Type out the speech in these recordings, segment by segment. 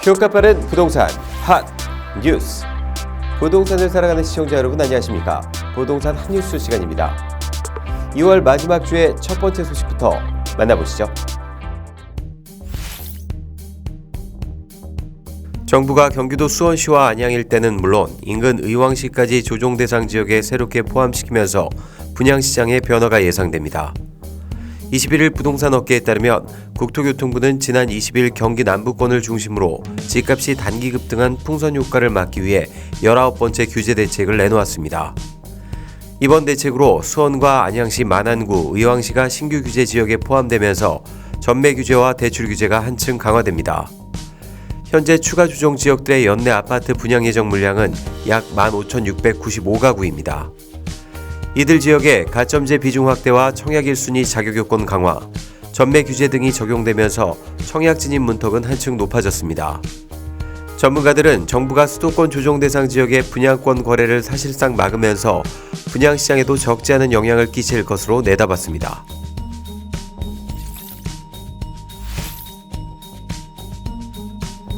효과 빠른 부동산 핫 뉴스. 부동산을 살아가는 시청자 여러분 안녕하십니까? 부동산 핫 뉴스 시간입니다. 2월 마지막 주의 첫 번째 소식부터 만나보시죠. 정부가 경기도 수원시와 안양 일대는 물론 인근 의왕시까지 조정 대상 지역에 새롭게 포함시키면서 분양시장의 변화가 예상됩니다. 21일 부동산 업계에 따르면 국토교통부는 지난 20일 경기 남부권을 중심으로 집값이 단기 급등한 풍선 효과를 막기 위해 19번째 규제 대책을 내놓았습니다. 이번 대책으로 수원과 안양시 만안구, 의왕시가 신규 규제 지역에 포함되면서 전매 규제와 대출 규제가 한층 강화됩니다. 현재 추가 조정 지역들의 연내 아파트 분양 예정 물량은 약 15,695가구입니다. 이들 지역의 가점제 비중 확대와 청약 1순위 자격 요건 강화, 전매 규제 등이 적용되면서 청약 진입 문턱은 한층 높아졌습니다. 전문가들은 정부가 수도권 조정 대상 지역의 분양권 거래를 사실상 막으면서 분양시장에도 적지 않은 영향을 끼칠 것으로 내다봤습니다.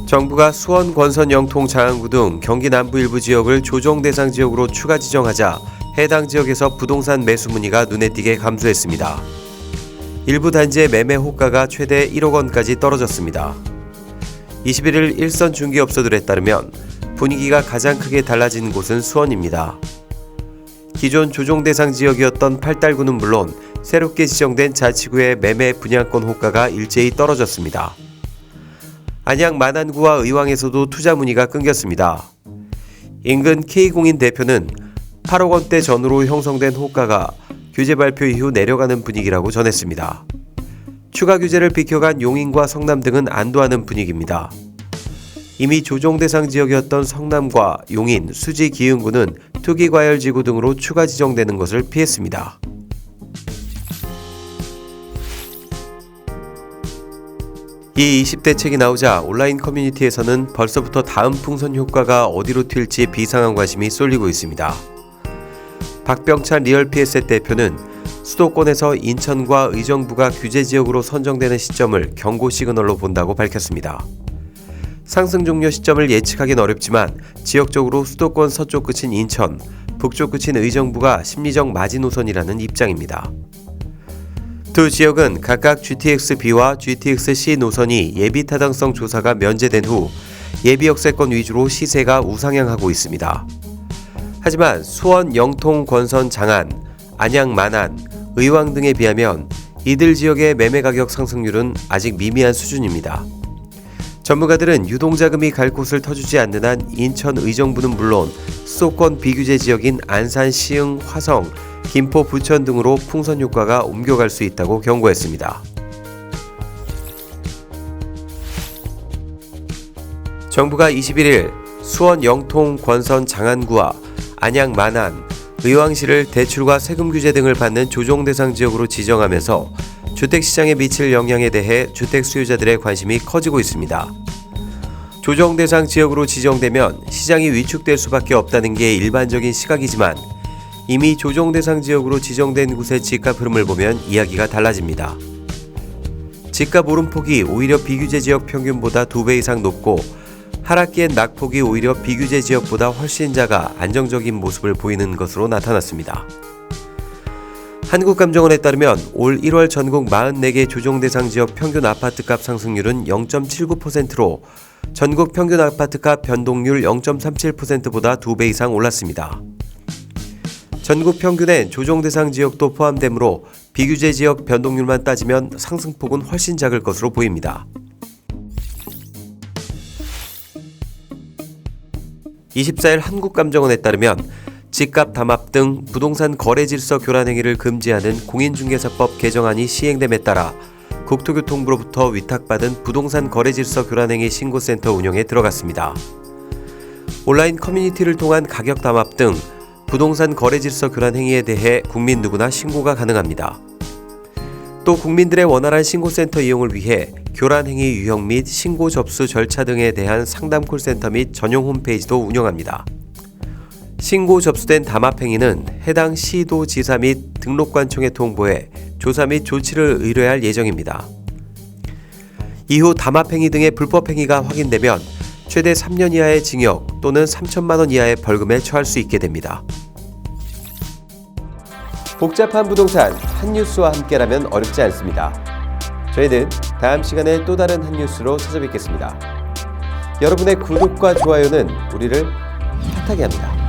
정부가 수원, 권선, 영통, 장안구 등 경기 남부 일부 지역을 조정 대상 지역으로 추가 지정하자 해당 지역에서 부동산 매수 문의가 눈에 띄게 감소했습니다. 일부 단지의 매매 호가가 최대 1억 원까지 떨어졌습니다. 21일 일선 중개업소들에 따르면 분위기가 가장 크게 달라진 곳은 수원입니다. 기존 조정 대상 지역이었던 팔달구는 물론 새롭게 지정된 자치구의 매매 분양권 호가가 일제히 떨어졌습니다. 안양 만안구와 의왕에서도 투자 문의가 끊겼습니다. 인근 K공인 대표는 8억 원대 전후로 형성된 호가가 규제 발표 이후 내려가는 분위기라고 전했습니다. 추가 규제를 비켜간 용인과 성남 등은 안도하는 분위기입니다. 이미 조정 대상 지역이었던 성남과 용인, 수지, 기흥구는 투기과열지구 등으로 추가 지정되는 것을 피했습니다. 이 20대책이 나오자 온라인 커뮤니티에서는 벌써부터 다음 풍선 효과가 어디로 튈지 비상한 관심이 쏠리고 있습니다. 박병찬 리얼PS의 대표는 수도권에서 인천과 의정부가 규제 지역으로 선정되는 시점을 경고 시그널로 본다고 밝혔습니다. 상승 종료 시점을 예측하긴 어렵지만 지역적으로 수도권 서쪽 끝인 인천, 북쪽 끝인 의정부가 심리적 마지노선이라는 입장입니다. 두 지역은 각각 GTX-B와 GTX-C 노선이 예비 타당성 조사가 면제된 후 예비 역세권 위주로 시세가 우상향하고 있습니다. 하지만 수원, 영통, 권선, 장안, 안양, 만안, 의왕 등에 비하면 이들 지역의 매매 가격 상승률은 아직 미미한 수준입니다. 전문가들은 유동자금이 갈 곳을 터주지 않는 한 인천, 의정부는 물론 수도권 비규제 지역인 안산, 시흥, 화성, 김포, 부천 등으로 풍선 효과가 옮겨갈 수 있다고 경고했습니다. 정부가 21일 수원, 영통, 권선, 장안구와 안양, 만안, 의왕시를 대출과 세금 규제 등을 받는 조정 대상 지역으로 지정하면서 주택시장에 미칠 영향에 대해 주택 수요자들의 관심이 커지고 있습니다. 조정 대상 지역으로 지정되면 시장이 위축될 수밖에 없다는 게 일반적인 시각이지만 이미 조정 대상 지역으로 지정된 곳의 집값 흐름을 보면 이야기가 달라집니다. 집값 오름폭이 오히려 비규제 지역 평균보다 2배 이상 높고 하락기엔 낙폭이 오히려 비규제 지역보다 훨씬 작아 안정적인 모습을 보이는 것으로 나타났습니다. 한국감정원에 따르면 올 1월 전국 44개 조정 대상 지역 평균 아파트값 상승률은 0.79%로 전국 평균 아파트값 변동률 0.37%보다 2배 이상 올랐습니다. 전국 평균엔 조정 대상 지역도 포함되므로 비규제 지역 변동률만 따지면 상승폭은 훨씬 작을 것으로 보입니다. 24일 한국감정원에 따르면 집값 담합 등 부동산 거래 질서 교란 행위를 금지하는 공인중개사법 개정안이 시행됨에 따라 국토교통부로부터 위탁받은 부동산 거래 질서 교란 행위 신고센터 운영에 들어갔습니다. 온라인 커뮤니티를 통한 가격 담합 등 부동산 거래 질서 교란 행위에 대해 국민 누구나 신고가 가능합니다. 또 국민들의 원활한 신고센터 이용을 위해 교란 행위 유형 및 신고 접수 절차 등에 대한 상담 콜센터 및 전용 홈페이지도 운영합니다. 신고 접수된 담합행위는 해당 시도지사 및 등록관청에 통보해 조사 및 조치를 의뢰할 예정입니다. 이후 담합행위 등의 불법행위가 확인되면 최대 3년 이하의 징역 또는 3천만 원 이하의 벌금에 처할 수 있게 됩니다. 복잡한 부동산 한 뉴스와 함께라면 어렵지 않습니다. 저희는 다음 시간에 또 다른 한 뉴스로 찾아뵙겠습니다. 여러분의 구독과 좋아요는 우리를 핫하게 합니다.